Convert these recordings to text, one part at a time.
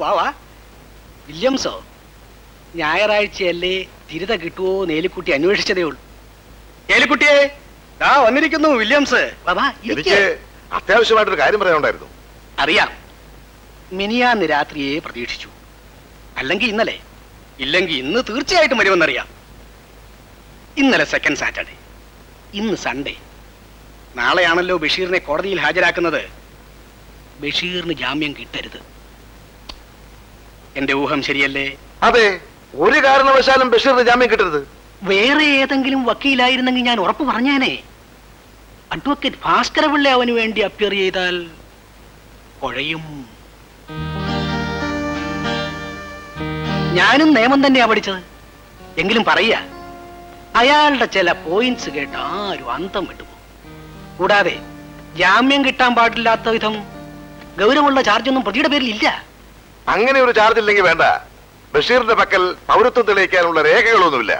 വാ വാ. വില്യംസോ? ഞായറാഴ്ചയല്ലേ, തിരുത കിട്ടുവോ നേലിക്കുട്ടി അന്വേഷിച്ചതേ ഉള്ളൂ. ഏലിക്കുട്ടിയെ, ദാ വന്നിരിക്കുന്നു വില്യംസ്. വാ വാ, എനിക്ക് അത്യാവശ്യമായിട്ടൊരു കാര്യം പറയാനുണ്ടായിരുന്നു. അറിയാം. മിനിയാന്ന് രാത്രിയെ പ്രതീക്ഷിച്ചു. അല്ലെങ്കിൽ ഇന്നലെ, ഇല്ലെങ്കിൽ ഇന്ന് തീർച്ചയായിട്ടും വരുമെന്നറിയാം. ഇന്നലെ സെക്കൻഡ് സാറ്റർഡേ, ഇന്ന് സൺഡേ. നാളെയാണല്ലോ ബഷീറിനെ കോടതിയിൽ ഹാജരാക്കുന്നത്. ബഷീറിന് ജാമ്യം കിട്ടരുത്. എന്റെ ഊഹം ശരിയല്ലേ? അതെ, ഒരു കാരണവശാലും ബഷീറിന് ജാമ്യം കിട്ടരുത്. വേറെ ഏതെങ്കിലും വക്കീലായിരുന്നെങ്കിൽ ഞാൻ ഉറപ്പ് പറഞ്ഞേനെ. അഡ്വക്കേറ്റ് ഭാസ്കരപിള്ള അവന് വേണ്ടി അപ്പിയർ ചെയ്താൽ കുഴയും. ഞാനും നിയമം തന്നെയാ പഠിച്ചത്. എങ്കിലും പറയുക, അയാളുടെ ചില പോയിന്റ്സ് കേട്ട് ആരും അന്തം വിട്ടുപോകും. കൂടാതെ ജാമ്യം കിട്ടാൻ പാടില്ലാത്ത വിധം ഗൗരവമുള്ള ചാർജൊന്നും പ്രതിയുടെ പേരിൽ ഇല്ല. അങ്ങനെ ഒരു ചാർജ് ഇല്ലെങ്കിൽ വേണ്ട. ബഷീറിന്റെ പക്കൽ പൗരത്വം തെളിയിക്കാനുള്ള രേഖകളൊന്നുമില്ല.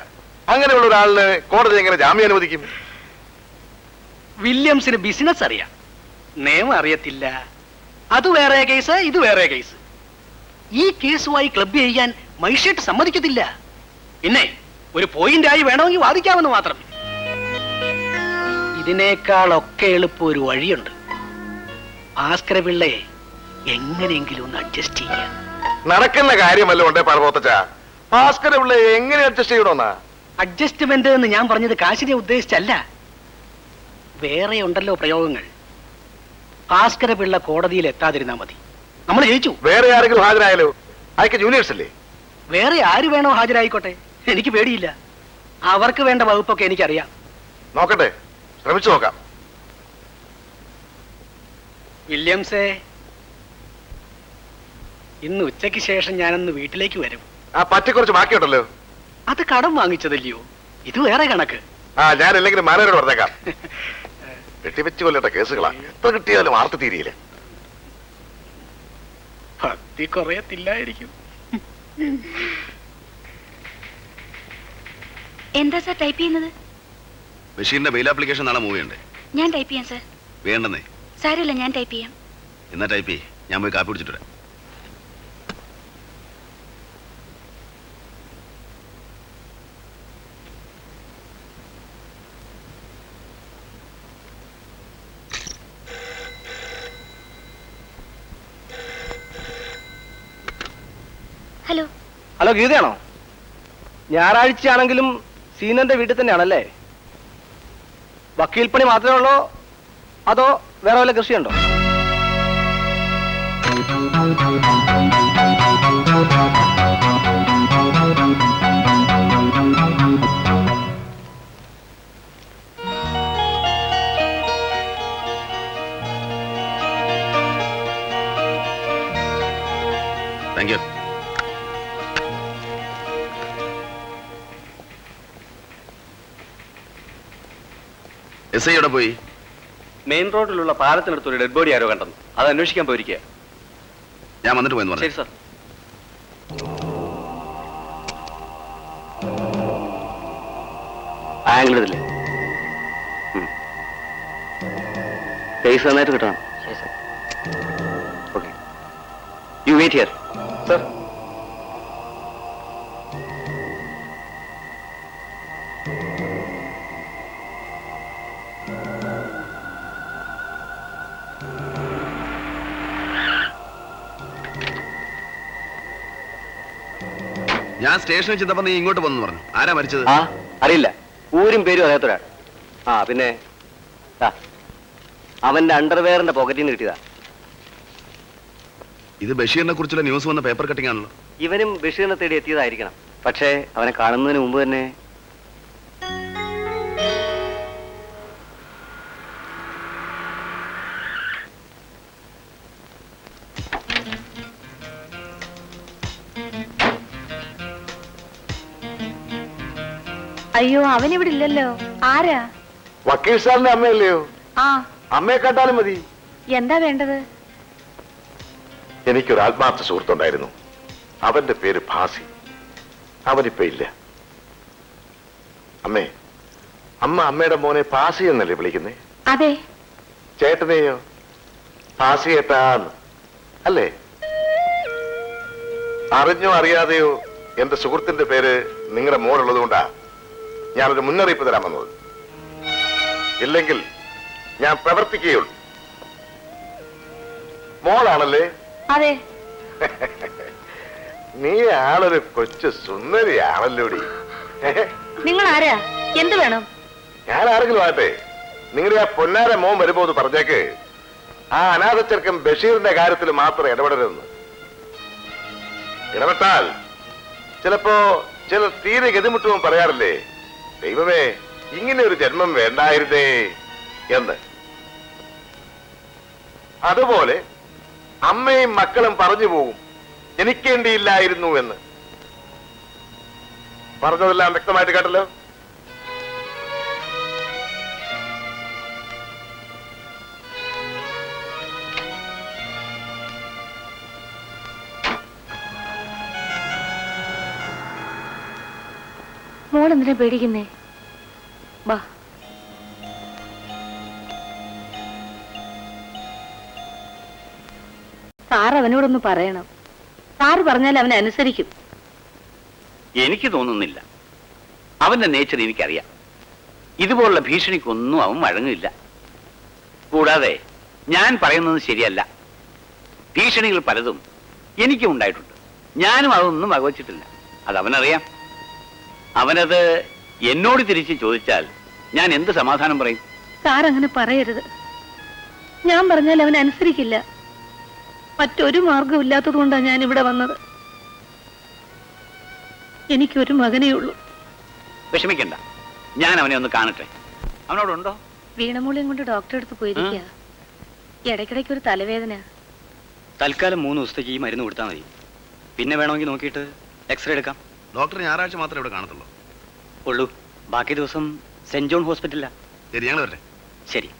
അങ്ങനെയുള്ള ഒരാളിന് കോടതി എങ്ങനെ ജാമ്യം അനുവദിക്കും? വില്യംസിന് ബിസിനസ് അറിയാം, നിയമം അറിയത്തില്ല. അത് വേറെ കേസ്, ഇത് വേറെ കേസ്. ഈ കേസുമായി ക്ലബ് ചെയ്യാൻ മൈഷേട്ട് സമ്മതിക്കത്തില്ല. പിന്നെ ഒരു പോയിന്റായി വേണമെങ്കിൽ വാദിക്കാമെന്ന് മാത്രം. ഇതിനേക്കാളൊക്കെ എളുപ്പം ഒരു വഴിയുണ്ട്. ഭാസ്കരപിള്ളയെ എങ്ങനെയെങ്കിലും ഒന്ന് അഡ്ജസ്റ്റ് ചെയ്യാൻ. നടക്കുന്ന കാര്യമല്ല ഉണ്ടേ പാർവോത്തച്ച. ഭാസ്കരപിള്ളയെ എങ്ങനെ അഡ്ജസ്റ്റ് ചെയ്യണമെന്നാ? അഡ്ജസ്റ്റ്മെന്റ് എന്ന് ഞാൻ പറഞ്ഞത് കാശിനെ ഉദ്ദേശിച്ചല്ല. വേറെ ഉണ്ടല്ലോ പ്രയോഗങ്ങൾ. ഭാസ്കരപിള്ള കോടതിയിൽ എത്താതിരുന്നാ മതി, നമ്മൾ ജയിച്ചു. വേറെ ആരെങ്കിലും ഹാജരായാലോ? അയക്ക് ജൂനിയേഴ്സ് അല്ലേ? വേറെ ആര് വേണോ ഹാജരായിക്കോട്ടെ, എനിക്ക് പേടിയില്ല. അവർക്ക് വേണ്ട വകുപ്പൊക്കെ എനിക്കറിയാം. നോക്കട്ടെ, ശ്രമിച്ചു നോക്കാം. വില്യംസേ, ഇന്ന് ഉച്ചയ്ക്ക് ശേഷം ഞാനൊന്ന് വീട്ടിലേക്ക് വരും. ആ പറ്റി കുറച്ച് ബാക്കിയുണ്ടല്ലോ. അത് കടം വാങ്ങിച്ചതല്ലയോ? ഇത് വേറെ കണക്ക്. ഞാൻ അല്ലെങ്കിൽ മാനേജരോട് പറഞ്ഞേക്കാം. വെട്ടിവെച്ച് കൊല്ലേണ്ട കേസുകളാ. എത്ര കിട്ടിയാലും ആർത്ത് തീരിയില്ല. ഭക്തി കുറയത്തില്ലായിരിക്കും. എന്താ സാർ ടൈപ്പ് ചെയ്യുന്നത്? ബഷീറിന്റെ മെയിൽ ആപ്ലിക്കേഷൻ നാളെ മൂവ് ചെയ്യണ്ടേ? ഞാൻ ടൈപ്പ് ചെയ്യാം സാർ. വേണ്ടെന്നേ. സാരമില്ല, ഞാൻ ടൈപ്പ് ചെയ്യാം. എന്നാ ടൈപ്പ് ചെയ്യ്, ഞാൻ പോയി കാപ്പി കുടിച്ചിട്ട് വരാം. ഹലോ. ഹലോ, ഗീതയാണോ? ഞായറാഴ്ചയാണെങ്കിലും സീനന്റെ വീട്ടിൽ തന്നെയാണല്ലേ? വക്കീൽ പണി മാത്രമേ ഉള്ളോ അതോ വേറെ വല്ല കൃഷിയുണ്ടോ? Thank you. എസ് ഐ എവിടെ പോയി? മെയിൻ റോഡിലുള്ള പാലത്തിനടുത്ത് ഒരു ഡെഡ് ബോഡി ആരോ കണ്ടെന്ന്, അത് അന്വേഷിക്കാൻ പോയിരിക്കുക. ഞാൻ വന്നിട്ട് പോയെന്ന് പറഞ്ഞു. ശരി സാർ. ആംഗിളില്ലേ? കേസ് നന്നായിട്ട് കിട്ടണം. Okay, you wait here. Sir. ഞാൻ സ്റ്റേഷനിൽ ചെന്നപ്പോ നീ ഇങ്ങോട്ട് വന്നു പറഞ്ഞു. ആരാ മരിച്ചത്? അറിയില്ല, ഊരും പേരും അറിയാത്തൊരാൾ. പിന്നെ അവന്റെ അണ്ടർവെയറിന്റെ പോക്കറ്റിൽ നിന്ന് കിട്ടിയതാ. ഇത് ബഷീറിനെ കുറിച്ചുള്ള ന്യൂസ് വന്ന പേപ്പർ കട്ടിംഗ് ആണല്ലോ. ഇവനും ബഷീറിനെ തേടി എത്തിയതായിരിക്കണം. പക്ഷേ അവനെ കാണുന്നതിന് മുമ്പ് തന്നെ അയ്യോ, അവനിവിടെ ഇല്ലല്ലോ. ആരാ? വക്കീൽ സാറിന്റെ അമ്മയല്ലയോ? അമ്മയെ കേട്ടാലും മതി. എന്താ വേണ്ടത്? എനിക്കൊരു ആത്മാർത്ഥ സുഹൃത്തുണ്ടായിരുന്നു. അവന്റെ പേര് ഭാസി. അവനിപ്പോ ഇല്ല. അമ്മേ, അമ്മയുടെ മോനെ ഭാസി എന്നല്ലേ വിളിക്കുന്നേ? അതെ. ചേട്ടനെയോ? ഭാസി ഏട്ടാന്ന് അല്ലേ? അറിഞ്ഞോ അറിയാതെയോ എന്റെ സുഹൃത്തിന്റെ പേര് നിങ്ങളുടെ മോളുള്ളത് കൊണ്ടാ ഞാനൊരു മുന്നറിയിപ്പ് തരാൻ വന്നത്. ഇല്ലെങ്കിൽ ഞാൻ പ്രവർത്തിക്കുകയുള്ളൂ. മോളാണല്ലേ? അതെ. നീ ആളൊരു കൊച്ചു സുന്ദരിയാണല്ലോടി. നിങ്ങൾ ആരാ? എന്ത് വേണം? ഞാൻ ആരെങ്കിലും ആട്ടെ, നിങ്ങളുടെ ആ പൊന്നാര മോൻ വരുമ്പോ ഒന്ന് പറഞ്ഞേക്ക് ആ അനാഥ ചെറുക്കൻ ബഷീറിന്റെ കാര്യത്തിൽ മാത്രം ഇടപെടരുതെന്ന്. ഇടപെട്ടാൽ ചിലപ്പോ ചിലർ തീരെ ഗതിമുട്ടും പറയാറില്ലേ, ദൈവമേ ഇങ്ങനെ ഒരു ജന്മം വേണ്ടായിരുന്നേ എന്ന്. അതുപോലെ അമ്മയും മക്കളും പറഞ്ഞു പോകും ജനിക്കേണ്ടിയില്ലായിരുന്നു എന്ന്. പറഞ്ഞതെല്ലാം വ്യക്തമായിട്ട് കേട്ടല്ലോ. മോളെന്തിനാ പേടിക്കുന്നേ? വാ. സാർ അവനോടൊന്ന് പറയണം. സാറ് പറഞ്ഞാൽ അവൻ അനുസരിക്കും. എനിക്ക് തോന്നുന്നില്ല. അവന്റെ നേച്ചർ എനിക്കറിയാം. ഇതുപോലുള്ള ഭീഷണിക്കൊന്നും അവൻ വഴങ്ങില്ല. കൂടാതെ ഞാൻ പറയുന്നത് ശരിയല്ല. ഭീഷണികൾ പലതും എനിക്കും ഉണ്ടായിട്ടുണ്ട്. ഞാനും അതൊന്നും വകവച്ചിട്ടില്ല. അതവനറിയാം. അവനത് എന്നോട് തിരിച്ച് ചോദിച്ചാൽ ഞാൻ എന്ത് സമാധാനം പറയും? സാർ അങ്ങനെ പറയരുത്. ഞാൻ പറഞ്ഞാൽ അവൻ അനുസരിക്കില്ല. മറ്റൊരു മാർഗം ഇല്ലാത്തത് കൊണ്ടാണ് ഞാൻ ഇവിടെ വന്നത്. എനിക്കൊരു മകനേ ഉള്ളൂ. വിഷമിക്കണ്ട, ഞാൻ അവനെ ഒന്ന് കാണട്ടെ. അവനോടുണ്ടോ? വീണമൂളിയും കൊണ്ട് ഡോക്ടറെ അടുത്ത് പോയിരിക്കുക. ഇടയ്ക്കിടയ്ക്ക് ഒരു തലവേദന. തൽക്കാലം 3 ദിവസത്തേക്ക് ഈ മരുന്ന് കൊടുത്താൽ മതി. പിന്നെ വേണമെങ്കിൽ നോക്കിയിട്ട് എക്സ്റേ എടുക്കാം. ഡോക്ടർ ഞായറാഴ്ച മാത്രമേ ഇവിടെ കാണത്തുള്ളൂ. ഉള്ളൂ. ബാക്കി ദിവസം സെന്റ് ജോൺ ഹോസ്പിറ്റലിലാ. ശരി, ഞങ്ങൾ വരട്ടെ. ശരി.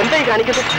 എന്തായി കാണിക്കുന്നത്?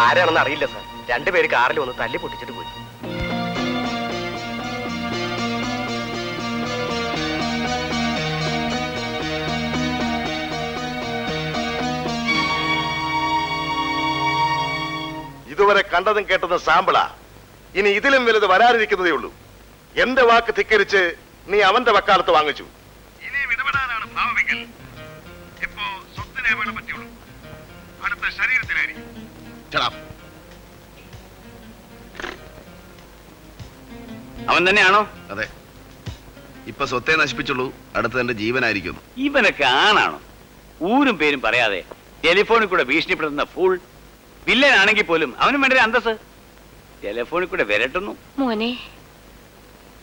ആരാണെന്ന് അറിയില്ല സാർ. 2 പേര് കാറിൽ വന്ന് തല്ലി പൊട്ടിച്ചിട്ട് പോയി. ഇതുവരെ കണ്ടതും കേട്ടതും സാമ്പിളാ. ഇനി ഇതിലും വലുത് വരാനിരിക്കുന്നതേ ഉള്ളൂ. എന്റെ വാക്ക് ധിക്കരിച്ച് നീ അവന്റെ വക്കാലത്ത് വാങ്ങിച്ചു. ഇനി ഇടപെടാനാണ് ഭാവമെങ്കിൽ ഇപ്പോ സ്വത്തിനെ പറ്റിയുള്ളൂ, അടുത്ത ശരീരത്തിലായിരിക്കും. അവൻ തന്നെയാണോ? അതെ. ഇപ്പൊ സ്വത്തെ നശിപ്പിച്ചുള്ളൂ, അടുത്ത എന്റെ ജീവനായിരിക്കുന്നു. ഇവനൊക്കെ ആണാണോ? ഊരും പേരും പറയാതെ ടെലിഫോണിൽ കൂടെ ഭീഷണിപ്പെടുത്തുന്ന ഫുൾ വില്ലനാണെങ്കിൽ പോലും അവനും വേണ്ട അന്തസ്. ടെലിഫോണിൽ കൂടെ വിരട്ടുന്നു. മോനെ,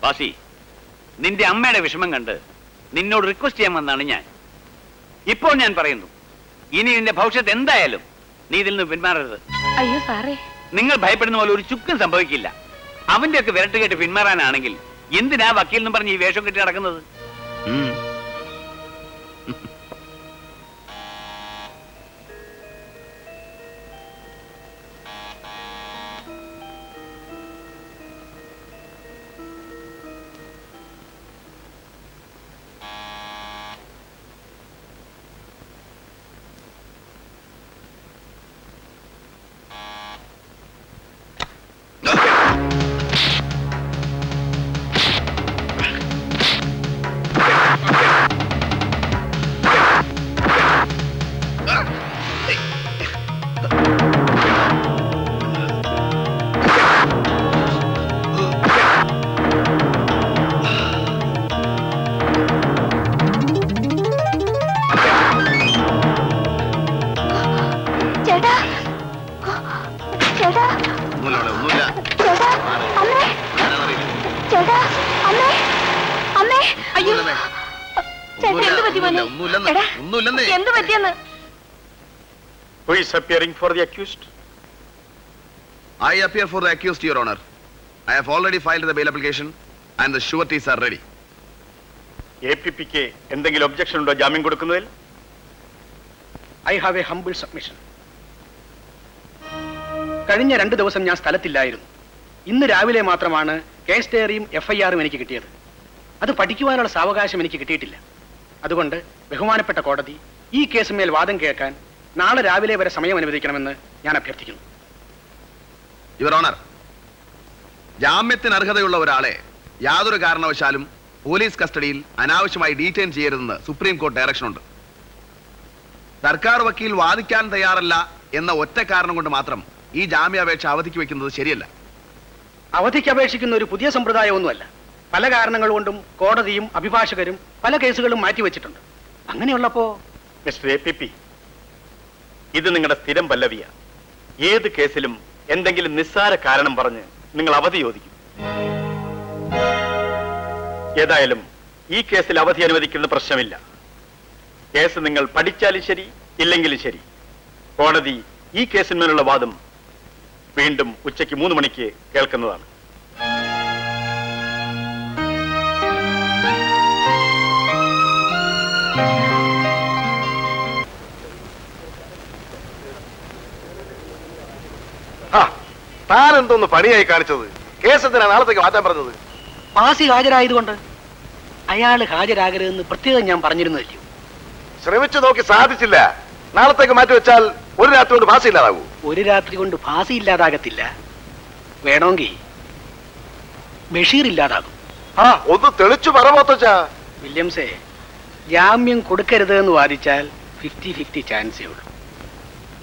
വാസി, നിന്റെ അമ്മയുടെ വിഷമം കണ്ട് നിന്നോട് റിക്വസ്റ്റ് ചെയ്യാൻ വന്നാണ് ഞാൻ. ഇപ്പോൾ ഞാൻ പറയുന്നു, ഇനി നിന്റെ ഭവിഷ്യത്ത് എന്തായാലും നീ ഇതിൽ നിന്ന് പിന്മാറരുത്. അയ്യോ സാറേ, നിങ്ങൾ ഭയപ്പെടുന്ന പോലെ ഒരു ചുക്കും സംഭവിക്കില്ല. അവന്റെ ഒക്കെ വിരട്ട് കേട്ട് പിന്മാറാനാണെങ്കിൽ എന്തിനാ വക്കീൽ എന്ന് പറഞ്ഞ് ഈ വേഷം കെട്ടി നടക്കുന്നത്? പറ്റി മോനെ? ഒന്നുമില്ലെന്ന്, എടാ, ഒന്നുമില്ലെന്നേ. എന്ത് പറ്റിയെന്ന്? Who is appearing for the accused? I appear for the accused, Your Honor. I have already filed the bail application and the sureties are ready. APPക്ക് എന്തെങ്കിലും ഒബ്ജക്ഷൻ ഉണ്ടോ ജാമ്യം കൊടുക്കുന്നതിൽ? I have A humble submission. കഴിഞ്ഞ 2 ദിവസം ഞാൻ സ്ഥലത്തില്ലായിരുന്നു. ഇന്ന് രാവിലെ മാത്രമാണ് കേസ് ഡയറിയും FIR-ഉം എനിക്ക് കിട്ടിയത്. അത് പഠിക്കുവാനുള്ള സാവകാശം എനിക്ക് കിട്ടിയിട്ടില്ല. അതുകൊണ്ട് ബഹുമാനപ്പെട്ട കോടതി ഈ കേസുമേൽ വാദം കേൾക്കാൻ നാളെ രാവിലെ വരെ സമയം അനുവദിക്കണമെന്ന് ഞാൻ അഭ്യർത്ഥിക്കുന്നു. യുവർ ഓണർ, ജാമ്യത്തിന് അർഹതയുള്ള ഒരാളെ യാതൊരു കാരണവശാലും പോലീസ് കസ്റ്റഡിയിൽ അനാവശ്യമായി ഡീറ്റെയിൻ ചെയ്യരുതെന്ന് സുപ്രീം കോടതി ഡയറക്ഷൻ ഉണ്ട്. സർക്കാർ വക്കീൽ വാദിക്കാൻ തയ്യാറല്ല എന്ന ഒറ്റ കാരണം കൊണ്ട് മാത്രം ഈ ജാമ്യാപേക്ഷ അവധിക്ക് വെക്കുന്നത് ശരിയല്ല. അവധിക്ക് അപേക്ഷിക്കുന്ന ഒരു പുതിയ സമ്പ്രദായമൊന്നുമല്ല. പല കാരണങ്ങൾ കൊണ്ടും കോടതിയും അഭിഭാഷകരും പല കേസുകളും മാറ്റിവെച്ചിട്ടുണ്ട്. അങ്ങനെയുള്ളപ്പോ മിസ്റ്റർ APP, ഇത് നിങ്ങളുടെ സ്ഥിരം പല്ലവിയാ. ഏത് കേസിലും എന്തെങ്കിലും നിസ്സാര കാരണം പറഞ്ഞ് നിങ്ങൾ അവധി ചോദിക്കും. ഏതായാലും ഈ കേസിൽ അവധി അനുവദിക്കുന്ന പ്രശ്നമില്ല. കേസ് നിങ്ങൾ പഠിച്ചാലും ശരി ഇല്ലെങ്കിലും ശരി, കോടതി ഈ കേസിന്മേലുള്ള വാദം വീണ്ടും ഉച്ചയ്ക്ക് 3 മണിക്ക് കേൾക്കുന്നതാണ്. താൻ എന്തോന്ന് പണിയായി കാണിച്ചത്? കേസ് എന്തിനാ നാളത്തേക്ക് മാറ്റാൻ പറഞ്ഞത്? പാസി ഹാജരായതുകൊണ്ട് അയാൾ ഹാജരാകരുതെന്ന് പ്രത്യേകം ഞാൻ പറഞ്ഞിരുന്നല്ലോ. ശ്രമിച്ചു നോക്കി സാധിച്ചില്ല. നാളത്തേക്ക് മാറ്റിവെച്ചാൽ ഒരു രാത്രി കൊണ്ട് ഭാഷ ഇല്ലാതാകൂ. ഒരു രാത്രി കൊണ്ട് ഭാസി ഇല്ലാതാകത്തില്ല. വേണമെങ്കിൽ ബഷീർ ഇല്ലാതാകും. ഒന്ന് തെളിച്ചു പറമോത്തച്ചാ. വില്യംസേ, ജാമ്യം കൊടുക്കരുത് എന്ന് വാദിച്ചാൽ 50-50 ചാൻസേ ഉള്ളൂ.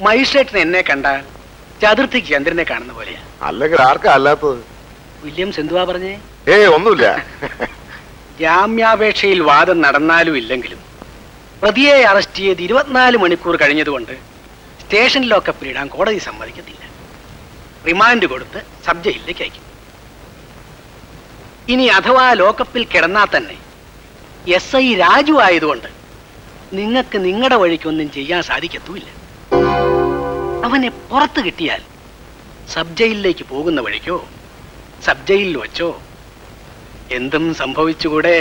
മജിസ്ട്രേറ്റിന് എന്നെ കണ്ടാൽ ചതുർത്ഥിക്ക് ചന്ദ്രനെ കാണുന്ന പോലെയാ. അല്ലെങ്കിൽ ആർക്കാ അല്ലാത്തത്? വില്യംസ് എന്തുവാ പറഞ്ഞേ? ഒന്നുമില്ല. ജാമ്യാപേക്ഷയിൽ വാദം നടന്നാലും ഇല്ലെങ്കിലും പ്രതിയെ അറസ്റ്റ് ചെയ്ത് 24 മണിക്കൂർ കഴിഞ്ഞതുകൊണ്ട് സ്റ്റേഷൻ ലോക്കപ്പിൽ ഇടാൻ കോടതി സമ്മതിക്കത്തില്ല. റിമാൻഡ് കൊടുത്ത് സബ് ജയിലിലേക്ക് അയക്കും. ഇനി അഥവാ ലോക്കപ്പിൽ കിടന്നാൽ തന്നെ SI രാജു ആയതുകൊണ്ട് നിങ്ങൾക്ക് നിങ്ങളുടെ വഴിക്കൊന്നും ചെയ്യാൻ സാധിക്കത്തുമില്ല. അവനെ പുറത്ത് കിട്ടിയാൽ സബ് ജയിലിലേക്ക് പോകുന്ന വഴിക്കോ സബ് ജയിലിൽ വച്ചോ എന്തും സംഭവിച്ചുകൂടെ?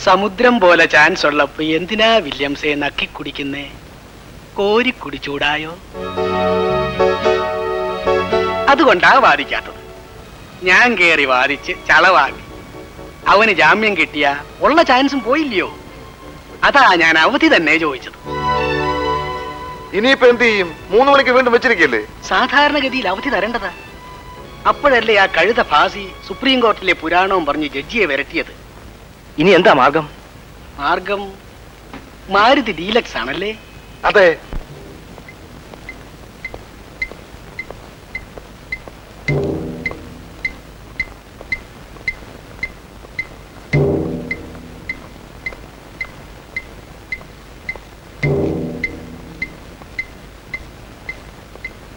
സമുദ്രം പോലെ ചാൻസ് ഉള്ളപ്പോ എന്തിനാ വില്യംസെ നക്കി കുടിക്കുന്നേ? കോരി കുടിച്ചൂടായോ? അതുകൊണ്ടാ വാദിക്കാത്തത്. ഞാൻ കേറി വാദിച്ച് ചളവാങ്ങി അവന് ജാമ്യം കിട്ടിയ ഉള്ള ചാൻസും പോയില്ലയോ? അതാ ഞാൻ അവധി തന്നെ ചോദിച്ചത്. ഇനിയിപ്പോ എന്ത് ചെയ്യും? 3 മണിക്ക് വീണ്ടും വെച്ചിരിക്കല്ലേ? സാധാരണഗതിയിൽ അവധി തരേണ്ടതാ. അപ്പോഴല്ലേ ആ കഴുത ഭാസി സുപ്രീം കോടതിയിലെ പുരാണവും പറഞ്ഞ് ജഡ്ജിയെ വരട്ടിയത്. ഇനി എന്താ മാർഗം? മാർഗം മാരുതി ഡീലക്സ് ആണല്ലേ? അതെ.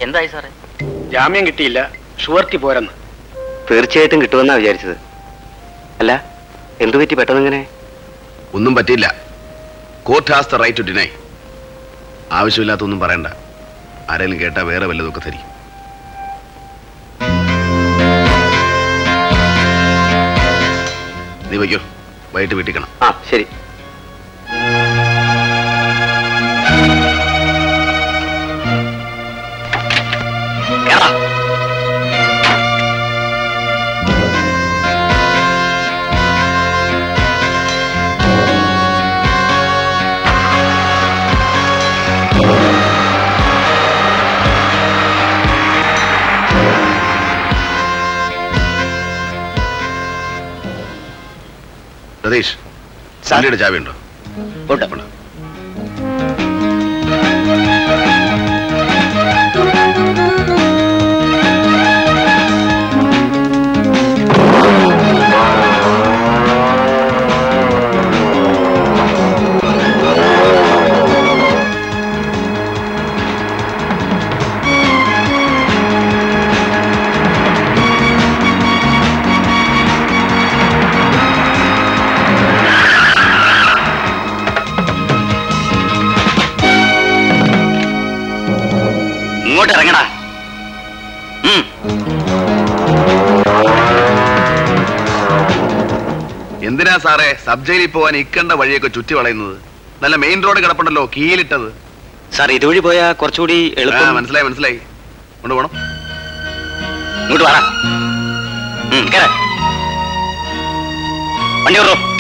എന്തായി സാറേ? ജാമ്യം കിട്ടിയില്ല, ഷുവർട്ടി പോരെന്ന്. തീർച്ചയായിട്ടും കിട്ടുമെന്നാ വിചാരിച്ചത്. അല്ല, എന്തു പറ്റി പെട്ടെന്നിങ്ങനെ? ഒന്നും പറ്റിയില്ല. Court has the right to deny. ആവശ്യമില്ലാത്തൊന്നും പറയണ്ട. ആരെങ്കിലും കേട്ടാ വേറെ വല്ലതൊക്കെ ധരിക്കും. നീ വയ്ക്കോ, വൈകിട്ട് വീട്ടിക്കണം. ആ ശരി. രതീഷ്, വണ്ടിയുടെ ചാവിയുണ്ടോ? ഉണ്ട്. ഇങ്ങോട്ട് ഇറങ്ങടാ. എന്തിനാ സാറേ സബ് ജയിലിൽ പോവാൻ ഇക്കണ്ട വഴിയൊക്കെ ചുറ്റി വളയുന്നത്? നല്ല മെയിൻ റോഡ് കിടപ്പുണ്ടല്ലോ, കീലിട്ടത്. സാർ ഇതുവഴി പോയാ കുറച്ചുകൂടി എളുപ്പം. മനസ്സിലായി മനസ്സിലായി. കൊണ്ടുപോകണം. ഇങ്ങോട്ട് വാടാ. കേറ്. വണ്ടി ഓർമ്മ.